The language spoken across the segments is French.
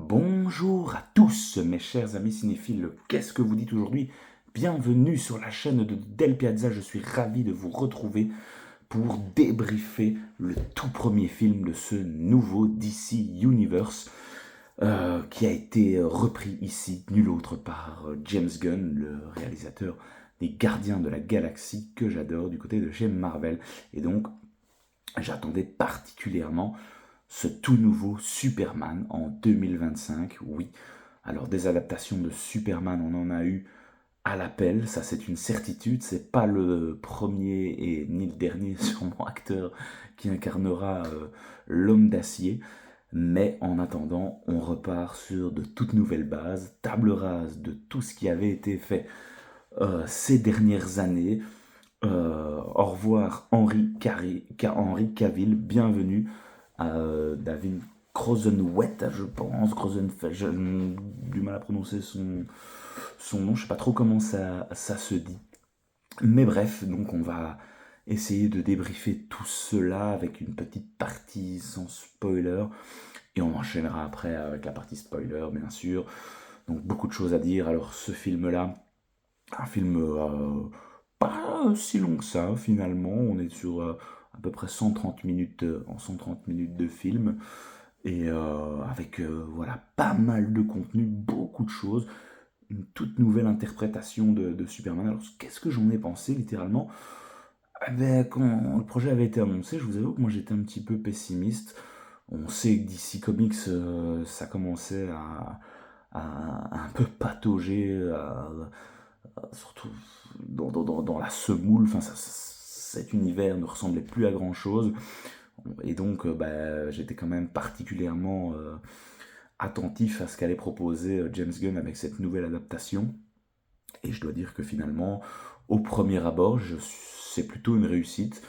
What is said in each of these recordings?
Bonjour à tous mes chers amis cinéphiles, qu'est-ce que vous dites aujourd'hui? Bienvenue sur la chaîne de Del Piazza, je suis ravi de vous retrouver pour débriefer le tout premier film de ce nouveau DC Universe qui a été repris ici, nul autre par James Gunn, le réalisateur des Gardiens de la Galaxie que j'adore du côté de chez Marvel. Et donc j'attendais particulièrement ce tout nouveau Superman en 2025, oui. Alors des adaptations de Superman, on en a eu à l'appel, ça c'est une certitude, c'est pas le premier et ni le dernier sûrement acteur qui incarnera l'homme d'acier, mais en attendant, on repart sur de toutes nouvelles bases, table rase de tout ce qui avait été fait ces dernières années. Au revoir Henry Cavill, bienvenue à David Crozenwet, je pense. J'ai du mal à prononcer son nom, je sais pas trop comment ça se dit. Mais bref, donc on va essayer de débriefer tout cela avec une petite partie sans spoiler. Et on enchaînera après avec la partie spoiler, bien sûr. Donc beaucoup de choses à dire. Alors ce film-là, un film pas si long que ça, finalement. On est sur à peu près 130 minutes, en 130 minutes de film. Et avec voilà, pas mal de contenu, beaucoup de choses. Une toute nouvelle interprétation de Superman. Alors, qu'est-ce que j'en ai pensé, littéralement? Eh ben, quand le projet avait été annoncé, je vous avoue que moi j'étais un petit peu pessimiste. On sait que DC Comics, ça commençait à un peu patauger, surtout dans la semoule. Enfin, cet univers ne ressemblait plus à grand chose. Et donc, bah, j'étais quand même particulièrement attentif à ce qu'allait proposer James Gunn avec cette nouvelle adaptation. Et je dois dire que finalement, au premier abord, c'est plutôt une réussite.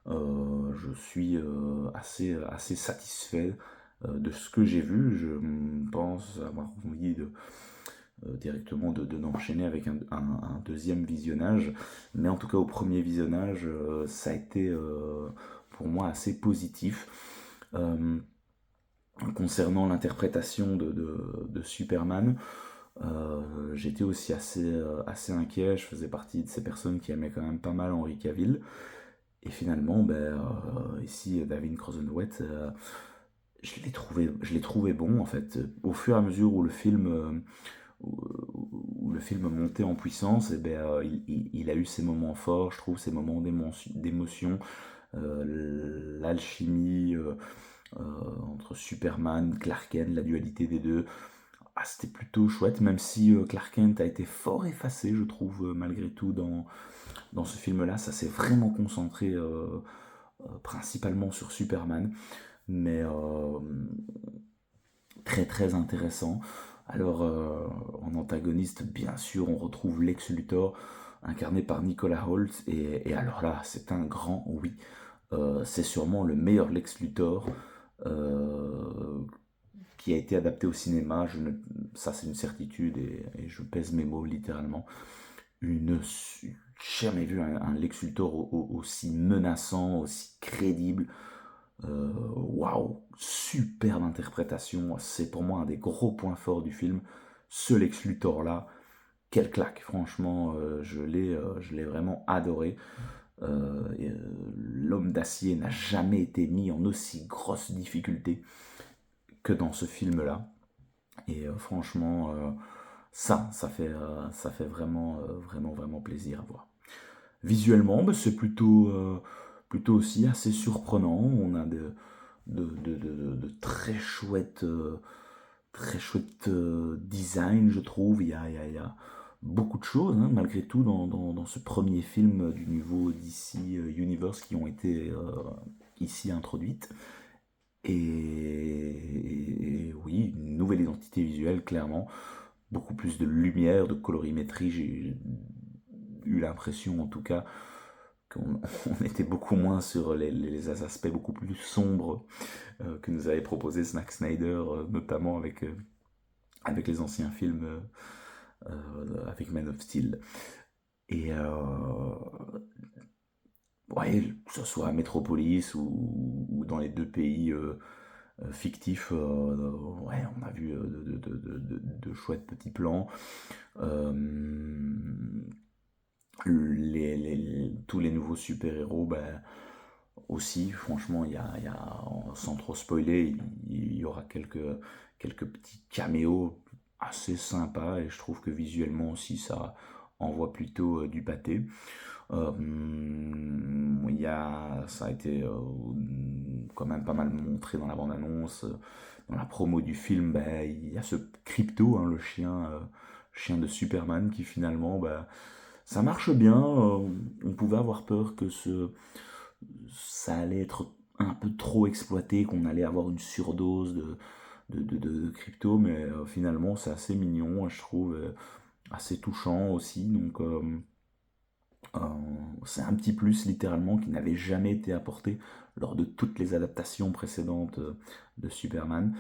Je suis assez satisfait de ce que j'ai vu. Je pense avoir envie directement d'enchaîner avec un deuxième visionnage. Mais en tout cas, au premier visionnage, ça a été pour moi assez positif. Euh, Concernant l'interprétation de Superman, j'étais aussi assez inquiet. Je faisais partie de ces personnes qui aimaient quand même pas mal Henry Cavill. Et finalement, ben, ici, David Crozenwet, je l'ai trouvé bon en fait. Au fur et à mesure où le film montait en puissance, et ben, il a eu ses moments forts, je trouve, ses moments d'émotion, l'alchimie entre Superman, Clark Kent, la dualité des deux. Ah, c'était plutôt chouette, même si Clark Kent a été fort effacé, je trouve, malgré tout, dans ce film-là. Ça s'est vraiment concentré principalement sur Superman, mais très très intéressant. Alors, en antagoniste, bien sûr, on retrouve Lex Luthor, incarné par Nicolas Hoult, et alors là, c'est un grand oui. C'est sûrement le meilleur Lex Luthor qui a été adapté au cinéma. Ça, c'est une certitude, et je pèse mes mots littéralement. Une, jamais vu un Lex Luthor aussi menaçant, aussi crédible. Waouh, superbe interprétation. C'est pour moi un des gros points forts du film. Ce Lex Luthor là, quelle claque. Franchement, je l'ai vraiment adoré. L'homme d'acier n'a jamais été mis en aussi grosse difficulté que dans ce film là. Et franchement, ça fait vraiment, vraiment plaisir à voir. Visuellement, bah, c'est plutôt aussi assez surprenant. On a de très chouettes design, je trouve. Il y a beaucoup de choses, hein, malgré tout, dans ce premier film du nouveau DC Universe qui ont été ici introduites. Et oui, une nouvelle identité visuelle, clairement. Beaucoup plus de lumière, de colorimétrie. J'ai eu l'impression, en tout cas, qu'on on était beaucoup moins sur les aspects beaucoup plus sombres que nous avait proposé Zack Snyder, notamment avec les anciens films, avec Man of Steel. Et ouais, que ce soit à Metropolis ou dans les deux pays fictif. Ouais, on a vu de chouettes petits plans. Euh, tous les nouveaux super-héros, ben, aussi, franchement, sans trop spoiler, il y aura quelques petits caméos assez sympas et je trouve que visuellement aussi ça envoie plutôt du pâté. Ça a été quand même pas mal montré dans la bande-annonce. Dans la promo du film, ben, il y a ce Crypto, hein, le chien de Superman, qui finalement, ben, ça marche bien. On pouvait avoir peur que ça allait être un peu trop exploité, qu'on allait avoir une surdose de crypto, mais finalement c'est assez mignon, je trouve, assez touchant aussi. Donc euh, c'est un petit plus littéralement qui n'avait jamais été apporté lors de toutes les adaptations précédentes de Superman.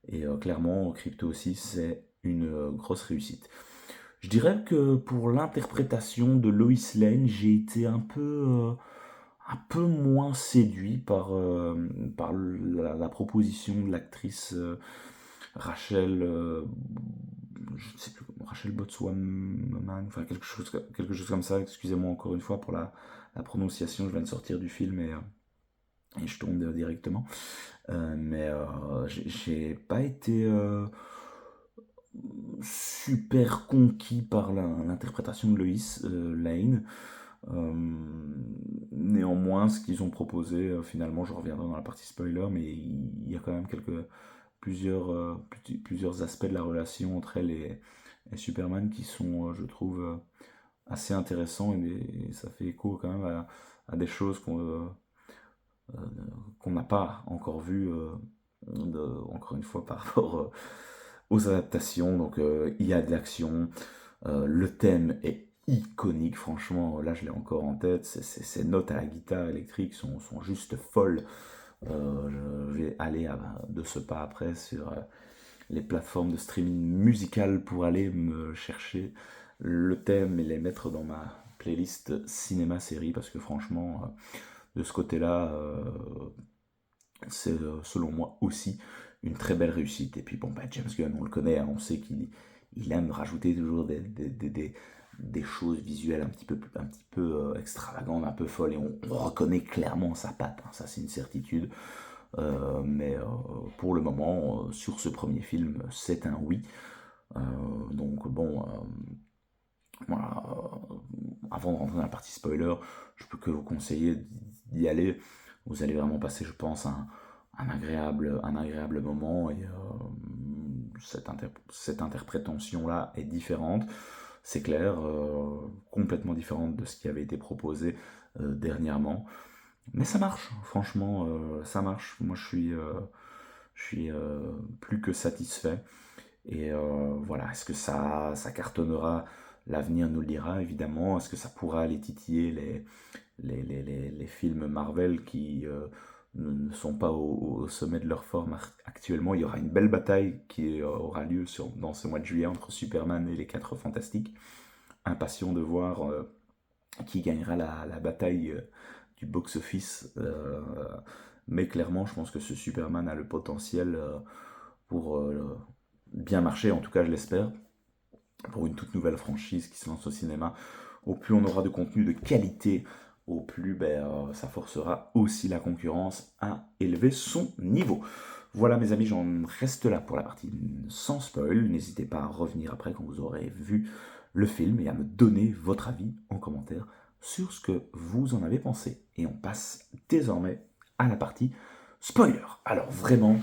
Et clairement, Crypto aussi, c'est une grosse réussite. Je dirais que pour l'interprétation de Lois Lane, j'ai été un peu moins séduit par la proposition de l'actrice Rachel, je ne sais plus, Rachel Botswana, enfin quelque chose comme ça. Excusez-moi encore une fois pour la prononciation, je viens de sortir du film et je tombe directement. Mais j'ai pas été super conquis par l'interprétation de Lois Lane. Euh, Néanmoins, ce qu'ils ont proposé, finalement, je reviendrai dans la partie spoiler, mais il y a quand même plusieurs aspects de la relation entre elle et Superman qui sont, je trouve, assez intéressants et ça fait écho quand même à des choses euh, qu'on n'a pas encore vues, encore une fois, par rapport aux adaptations. Donc, il y a de l'action, le thème est iconique, franchement, là je l'ai encore en tête, ces notes à la guitare électrique sont juste folles. Je vais aller de ce pas après sur les plateformes de streaming musical pour aller me chercher le thème et les mettre dans ma playlist cinéma-série parce que franchement, de ce côté-là, c'est selon moi aussi une très belle réussite. Et puis bon, bah, James Gunn, on le connaît, hein, on sait qu'il aime rajouter toujours des choses visuelles un petit peu extravagantes, un peu folles, et on reconnaît clairement sa patte, hein, ça c'est une certitude. Mais pour le moment, sur ce premier film, c'est un oui. Donc bon, voilà, avant de rentrer dans la partie spoiler, je peux que vous conseiller d'y aller. Vous allez vraiment passer, je pense, un agréable moment et cette interprétation-là est différente, c'est clair, complètement différente de ce qui avait été proposé dernièrement. Mais ça marche, franchement, ça marche. Moi, je suis plus que satisfait. Et voilà, est-ce que ça cartonnera? L'avenir nous le dira, évidemment. Est-ce que ça pourra aller titiller les films Marvel qui ne sont pas au sommet de leur forme actuellement? Il y aura une belle bataille qui aura lieu dans ce mois de juillet entre Superman et les 4 Fantastiques. Impatient de voir qui gagnera la bataille du box-office. Mais clairement, je pense que ce Superman a le potentiel pour bien marcher, en tout cas je l'espère, pour une toute nouvelle franchise qui se lance au cinéma. Au plus on aura de contenu de qualité, au plus ça forcera aussi la concurrence à élever son niveau. Voilà mes amis, j'en reste là pour la partie sans spoil. N'hésitez pas à revenir après quand vous aurez vu le film et à me donner votre avis en commentaire sur ce que vous en avez pensé. Et on passe désormais à la partie spoiler. Alors vraiment,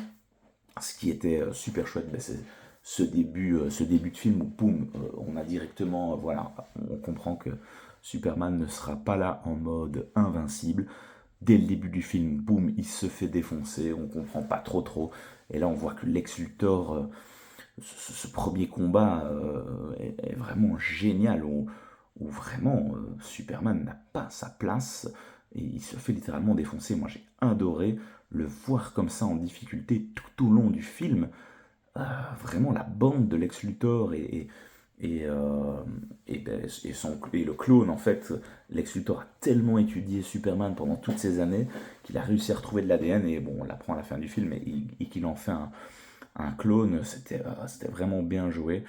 ce qui était super chouette, c'est ce début de film où, boum, on a directement, voilà, on comprend que Superman ne sera pas là en mode invincible. Dès le début du film, boum, il se fait défoncer, on comprend pas trop. Et là, on voit que Lex Luthor, ce premier combat est vraiment génial, où vraiment Superman n'a pas sa place et il se fait littéralement défoncer. Moi, j'ai adoré le voir comme ça en difficulté tout au long du film. Vraiment, la bande de Lex Luthor Et le clone, en fait, Lex Luthor a tellement étudié Superman pendant toutes ces années qu'il a réussi à retrouver de l'ADN, et bon, on l'apprend à la fin du film, et qu'il en fait un clone. C'était vraiment bien joué.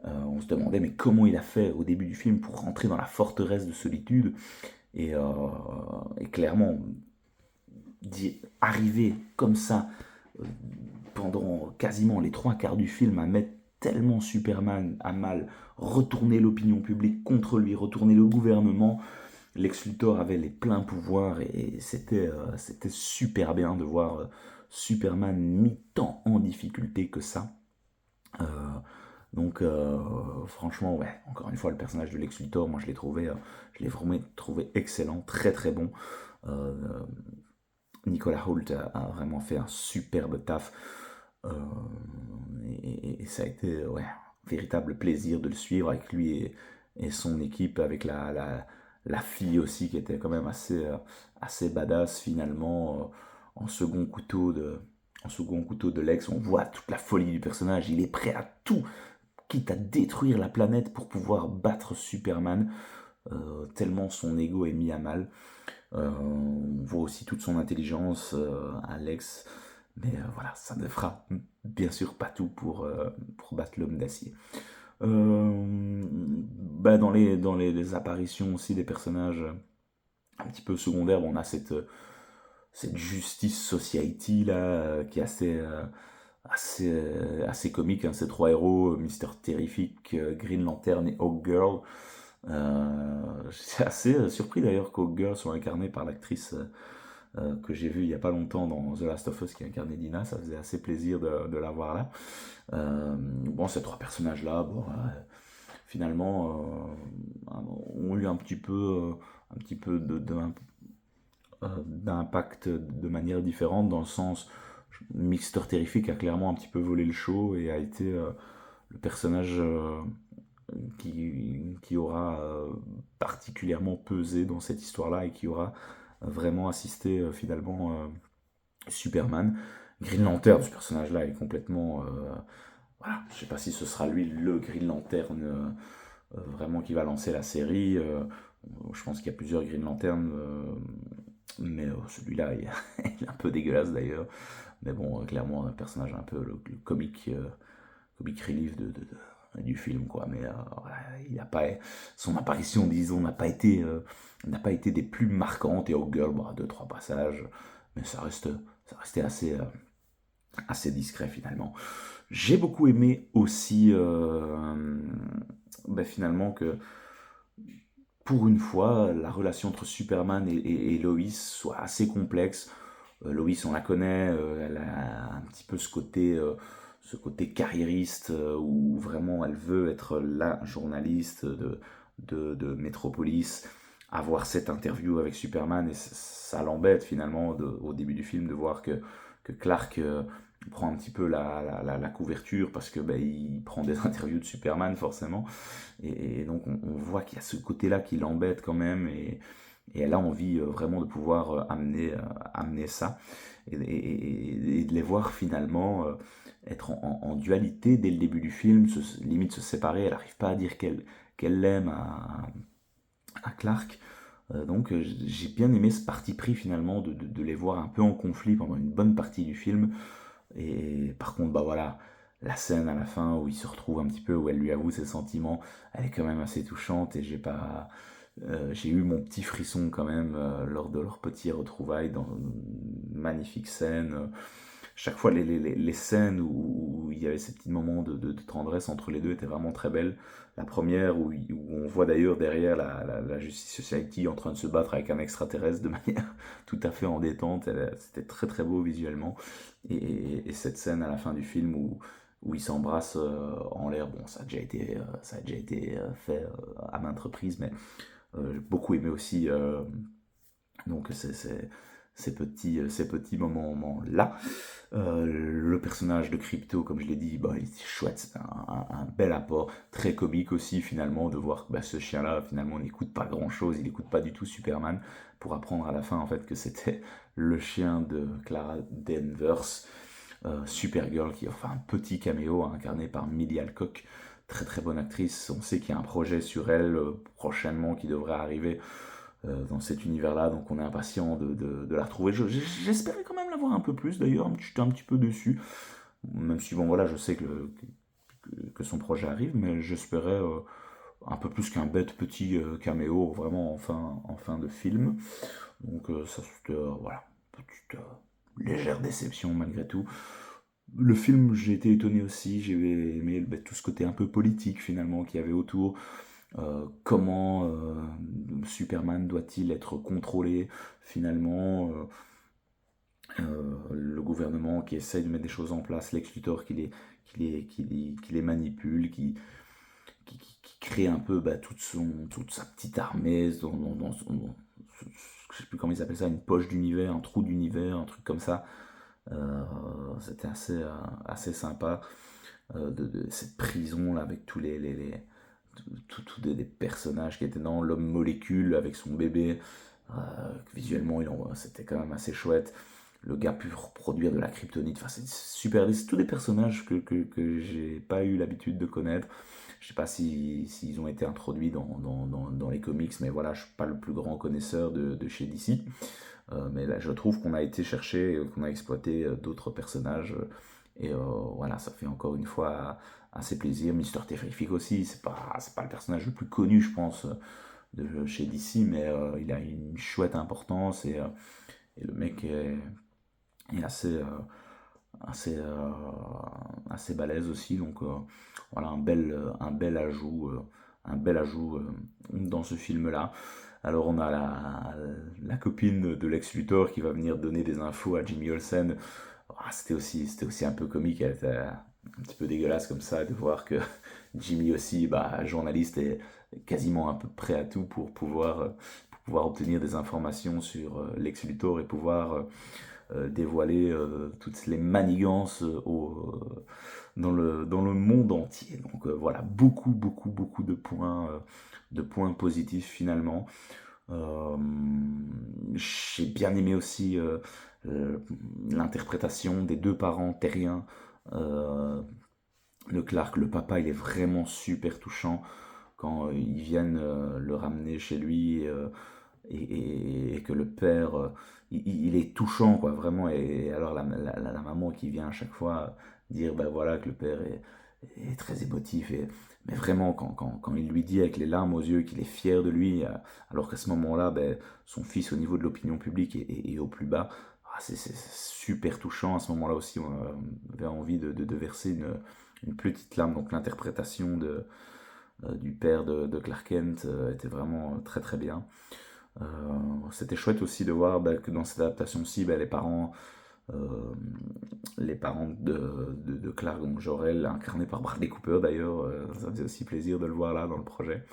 On se demandait, mais comment il a fait au début du film pour rentrer dans la forteresse de solitude, et clairement, arriver comme ça pendant quasiment les trois quarts du film à mettre tellement Superman à mal, retourner l'opinion publique contre lui, retourner le gouvernement. Lex Luthor avait les pleins pouvoirs, et c'était super bien de voir Superman mis tant en difficulté que ça. Euh, Franchement, ouais, encore une fois, le personnage de Lex Luthor, moi je l'ai vraiment trouvé excellent, très très bon. Euh, Nicolas Hoult a vraiment fait un superbe taf. Euh, et ça a été, ouais, un véritable plaisir de le suivre avec lui et son équipe, avec la fille aussi qui était quand même assez badass finalement, en second couteau de Lex. On voit toute la folie du personnage, il est prêt à tout, quitte à détruire la planète pour pouvoir battre Superman, tellement son ego est mis à mal. On voit aussi toute son intelligence, Alex, mais voilà, ça ne fera bien sûr pas tout pour battre l'homme d'acier. Dans les apparitions aussi des personnages un petit peu secondaires, on a cette Justice Society là, qui est assez comique, hein, ces trois héros, Mister Terrific, Green Lantern et Hawk Girl. J'étais assez surpris d'ailleurs qu'Hawk Girl soit incarnée par l'actrice que j'ai vue il n'y a pas longtemps dans The Last of Us, qui incarnait Dina. Ça faisait assez plaisir de la voir là. Bon, ces trois personnages-là, bon, finalement, ont eu un petit peu d'impact de manière différente, dans le sens, Mister Terrific a clairement un petit peu volé le show et a été le personnage qui aura particulièrement pesé dans cette histoire-là, et qui aura vraiment assisté finalement Superman. Green Lantern, ce personnage-là est complètement... voilà, je sais pas si ce sera lui le Green Lantern vraiment qui va lancer la série. Je pense qu'il y a plusieurs Green Lantern, mais celui-là il est un peu dégueulasse d'ailleurs. Mais bon, clairement un personnage un peu le comic relief du film, quoi. Mais voilà, il a pas, son apparition, disons, n'a pas été des plus marquantes. Et Hawk Girl, bon, deux trois passages, mais ça restait assez discret finalement. J'ai beaucoup aimé aussi, finalement, que pour une fois, la relation entre Superman et Lois soit assez complexe. Lois, on la connaît, elle a un petit peu ce côté carriériste, où vraiment elle veut être la journaliste de Metropolis, avoir cette interview avec Superman, et ça l'embête finalement au début du film de voir que Clark prend un petit peu la couverture, parce que il prend des interviews de Superman forcément, et donc on voit qu'il y a ce côté-là qui l'embête quand même, et elle a envie vraiment de pouvoir amener ça, et de les voir finalement être en dualité dès le début du film, limite se séparer. Elle n'arrive pas à dire qu'elle l'aime à Clark. Donc j'ai bien aimé ce parti pris finalement de les voir un peu en conflit pendant une bonne partie du film. Et par contre, voilà, la scène à la fin où ils se retrouvent un petit peu, où elle lui avoue ses sentiments, elle est quand même assez touchante, et j'ai eu mon petit frisson quand même lors de leur petit retrouvailles dans une magnifique scène. Chaque fois, les scènes où il y avait ces petits moments de tendresse entre les deux étaient vraiment très belles. La première, où on voit d'ailleurs derrière la Justice Society en train de se battre avec un extraterrestre de manière tout à fait en détente, c'était très très beau visuellement. Et cette scène à la fin du film où ils s'embrassent en l'air, bon, ça a déjà été fait à maintes reprises, mais j'ai beaucoup aimé aussi donc ces petits moments-là. Le personnage de Crypto, comme je l'ai dit, il est chouette, c'est un bel apport, très comique aussi finalement, de voir que ce chien-là finalement n'écoute pas grand-chose, il n'écoute pas du tout Superman, pour apprendre à la fin en fait que c'était le chien de Clara Danvers, Supergirl, qui enfin un petit caméo incarné par Millie Alcock, très très bonne actrice. On sait qu'il y a un projet sur elle prochainement qui devrait arriver dans cet univers-là, donc on est impatient de la retrouver. J'espérais quand même la voir un peu plus d'ailleurs, j'étais un petit peu déçu, même si bon voilà, je sais que son projet arrive, mais j'espérais un peu plus qu'un bête petit caméo vraiment en fin de film. Donc ça c'était voilà, petite légère déception malgré tout. Le film, j'ai été étonné aussi, j'ai aimé tout ce côté un peu politique finalement qu'il y avait autour. Comment Superman doit-il être contrôlé finalement, le gouvernement qui essaye de mettre des choses en place, Lex Luthor qui les manipule, qui crée un peu toute sa petite armée je sais plus comment ils appellent ça, une poche d'univers, un trou d'univers, un truc comme ça. C'était assez sympa de cette prison là avec tous tous des personnages qui étaient dans l'homme molécule avec son bébé. Visuellement, c'était quand même assez chouette. Le gars pu reproduire de la kryptonite. Enfin, c'est super. C'est tous des personnages que j'ai pas eu l'habitude de connaître. Je sais pas s'ils ont été introduits dans les comics, mais voilà, je suis pas le plus grand connaisseur de chez DC. Mais là, je trouve qu'on a été chercher, qu'on a exploité d'autres personnages. Et voilà, ça fait encore une fois assez plaisir. Mister Terrific aussi, c'est pas le personnage le plus connu, je pense, de chez DC, mais il a une chouette importance et le mec est assez balèze aussi. Donc voilà, un bel ajout dans ce film-là. Alors on a la copine de Lex Luthor qui va venir donner des infos à Jimmy Olsen. C'était aussi un peu comique, elle était un petit peu dégueulasse comme ça de voir que Jimmy aussi, journaliste, est quasiment à peu près à tout pour pouvoir obtenir des informations sur Lex Luthor et pouvoir dévoiler toutes les manigances dans le monde entier. Donc voilà, beaucoup de points positifs finalement. Euh, j'ai bien aimé aussi euh, l'interprétation des deux parents terriens de Clark. Le papa, il est vraiment super touchant quand ils viennent le ramener chez lui et que le père, il est touchant, quoi, vraiment. Et alors la maman qui vient à chaque fois dire, ben voilà, que le père est très émotif. Mais vraiment, quand il lui dit avec les larmes aux yeux qu'il est fier de lui, alors qu'à ce moment-là, ben, son fils, au niveau de l'opinion publique, est au plus bas, c'est super touchant. À ce moment-là aussi, on avait envie de verser une petite larme. Donc l'interprétation du père de Clark Kent était vraiment très très bien. Euh, C'était chouette aussi de voir que dans cette adaptation-ci, euh, les parents de Clark, donc Jor-El, incarné par Bradley Cooper d'ailleurs, ça faisait aussi plaisir de le voir là dans le projet.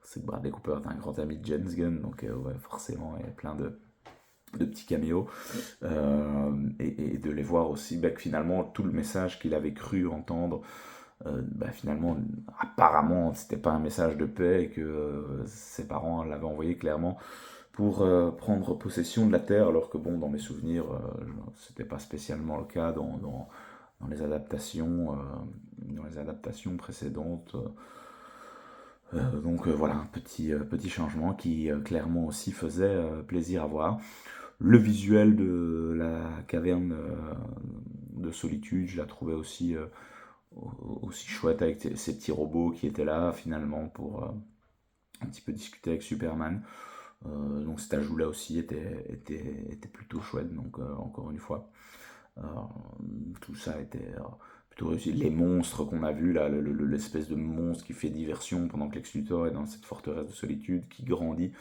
C'est que Bradley Cooper est un grand ami de James Gunn, donc ouais, forcément il y a plein de petits caméos. Et de les voir aussi, que finalement tout le message qu'il avait cru entendre, finalement, apparemment, c'était pas un message de paix et que ses parents l'avaient envoyé clairement pour prendre possession de la terre, alors que bon, dans mes souvenirs, c'était pas spécialement le cas dans les adaptations précédentes. Donc voilà, un petit changement qui clairement aussi faisait plaisir à voir. Le visuel de la caverne de solitude, je la trouvais aussi chouette avec ces petits robots qui étaient là finalement pour un petit peu discuter avec Superman. Donc cet ajout-là aussi était plutôt chouette, donc encore une fois. Euh, Tout ça était plutôt réussi. Les monstres qu'on a vus là, l'espèce de monstre qui fait diversion pendant que Lex Luthor est dans cette forteresse de solitude, qui grandit.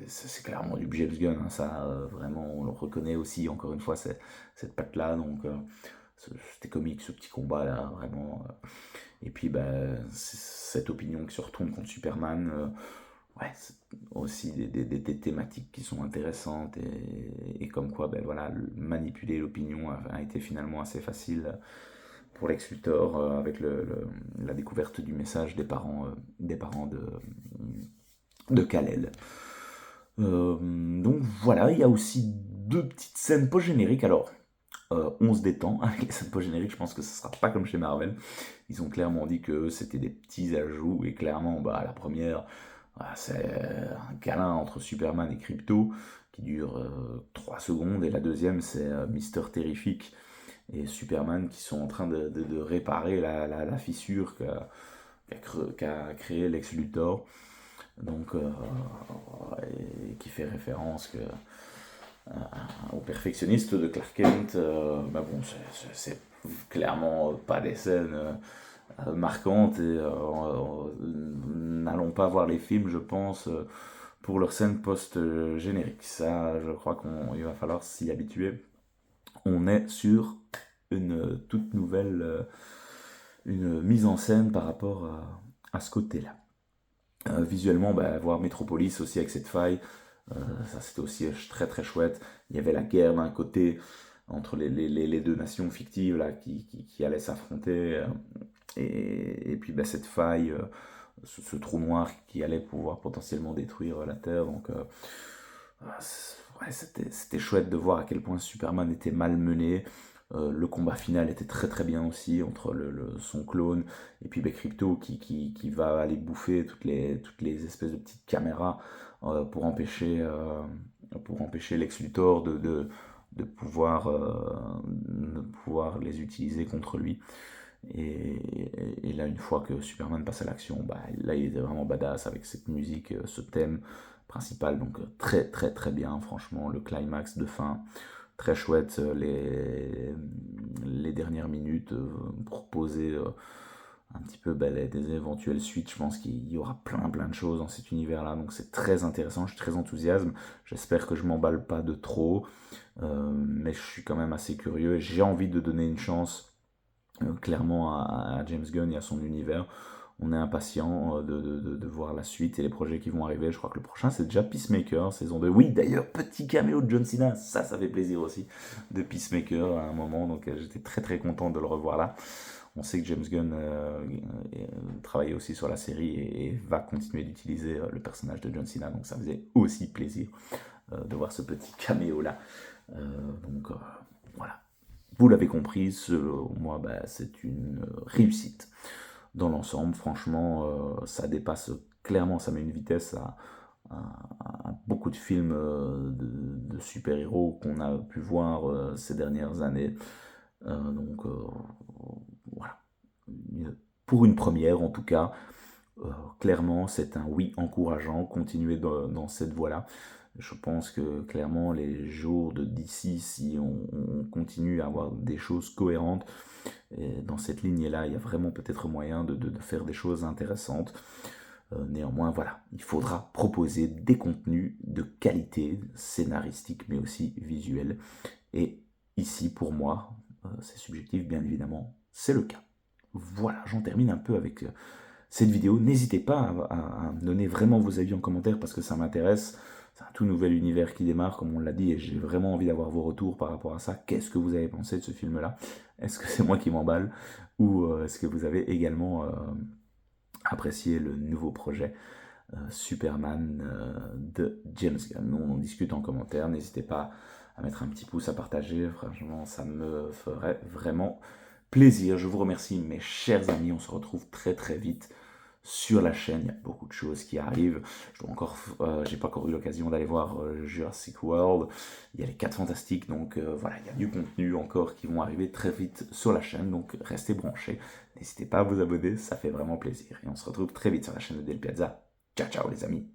C'est clairement du James Gunn, hein, ça vraiment on le reconnaît aussi encore une fois cette patte là, donc c'était comique ce petit combat là vraiment. Et puis cette opinion qui se retourne contre Superman, ouais, c'est aussi des thématiques qui sont intéressantes et comme quoi voilà, manipuler l'opinion a été finalement assez facile pour Lex Luthor avec la découverte du message des parents de Kal-El. Donc voilà, il y a aussi deux petites scènes post-génériques. Alors, on se détend avec les scènes post-génériques. Je pense que ce sera pas comme chez Marvel. Ils ont clairement dit que c'était des petits ajouts, et clairement, bah, la première, c'est un câlin entre Superman et Krypto qui dure 3 secondes, et la deuxième, c'est Mister Terrific et Superman qui sont en train de réparer la fissure qu'a créé Lex Luthor, donc, et qui fait référence au perfectionniste de Clark Kent. Mais bon, c'est clairement pas des scènes marquantes, et n'allons pas voir les films, je pense, pour leurs scènes post-génériques. Ça, je crois qu'il va falloir s'y habituer. On est sur une toute nouvelle une mise en scène par rapport à ce côté-là. Visuellement, bah, voir Metropolis aussi avec cette faille, ça c'était aussi très très chouette. Il y avait la guerre d'un côté entre les deux nations fictives là, qui allaient s'affronter, et puis bah, cette faille, ce trou noir qui allait pouvoir potentiellement détruire la Terre. Donc ouais, c'était chouette de voir à quel point Superman était malmené. Le combat final était très très bien aussi entre son clone et puis bah, Crypto qui va aller bouffer toutes les espèces de petites caméras pour empêcher Lex Luthor de pouvoir les utiliser contre lui. Et là, une fois que Superman passe à l'action, bah, là il était vraiment badass avec cette musique, ce thème principal. Donc très très très bien, franchement, le climax de fin. Très chouette, les dernières minutes pour poser un petit peu bah, des éventuelles suites. Je pense qu'il y aura plein de choses dans cet univers-là, donc c'est très intéressant, je suis très enthousiaste. J'espère que je m'emballe pas de trop, mais je suis quand même assez curieux et j'ai envie de donner une chance clairement à James Gunn et à son univers. On est impatient de voir la suite et les projets qui vont arriver. Je crois que le prochain, c'est déjà Peacemaker, saison 2. Oui, d'ailleurs, petit caméo de John Cena, ça fait plaisir aussi, de Peacemaker à un moment. Donc j'étais très très content de le revoir là. On sait que James Gunn travaillait aussi sur la série et va continuer d'utiliser le personnage de John Cena. Donc ça faisait aussi plaisir de voir ce petit caméo là. Donc voilà. Vous l'avez compris, selon moi, bah, c'est une réussite dans l'ensemble. Franchement, ça dépasse clairement, ça met une vitesse à beaucoup de films de super-héros qu'on a pu voir ces dernières années. Donc voilà. Pour une première, en tout cas, clairement, c'est un oui encourageant. Continuez dans cette voie-là. Je pense que clairement, les jours de d'ici, si on continue à avoir des choses cohérentes, et dans cette lignée-là, il y a vraiment peut-être moyen de faire des choses intéressantes. Néanmoins, voilà, il faudra proposer des contenus de qualité scénaristique, mais aussi visuelle. Et ici, pour moi, c'est subjectif, bien évidemment, c'est le cas. Voilà, j'en termine un peu avec cette vidéo. N'hésitez pas à me donner vraiment vos avis en commentaire parce que ça m'intéresse. C'est un tout nouvel univers qui démarre, comme on l'a dit, et j'ai vraiment envie d'avoir vos retours par rapport à ça. Qu'est-ce que vous avez pensé de ce film-là? Est-ce que c'est moi qui m'emballe? Ou est-ce que vous avez également apprécié le nouveau projet Superman de James Gunn? Nous, on en discute en commentaire. N'hésitez pas à mettre un petit pouce, à partager. Franchement, ça me ferait vraiment plaisir. Je vous remercie, mes chers amis. On se retrouve très très vite sur la chaîne. Il y a beaucoup de choses qui arrivent. J'ai pas encore eu l'occasion d'aller voir Jurassic World. Il y a les 4 Fantastiques. Donc voilà, il y a du contenu encore qui vont arriver très vite sur la chaîne. Donc restez branchés. N'hésitez pas à vous abonner, ça fait vraiment plaisir. Et on se retrouve très vite sur la chaîne de Del Piazza. Ciao ciao les amis.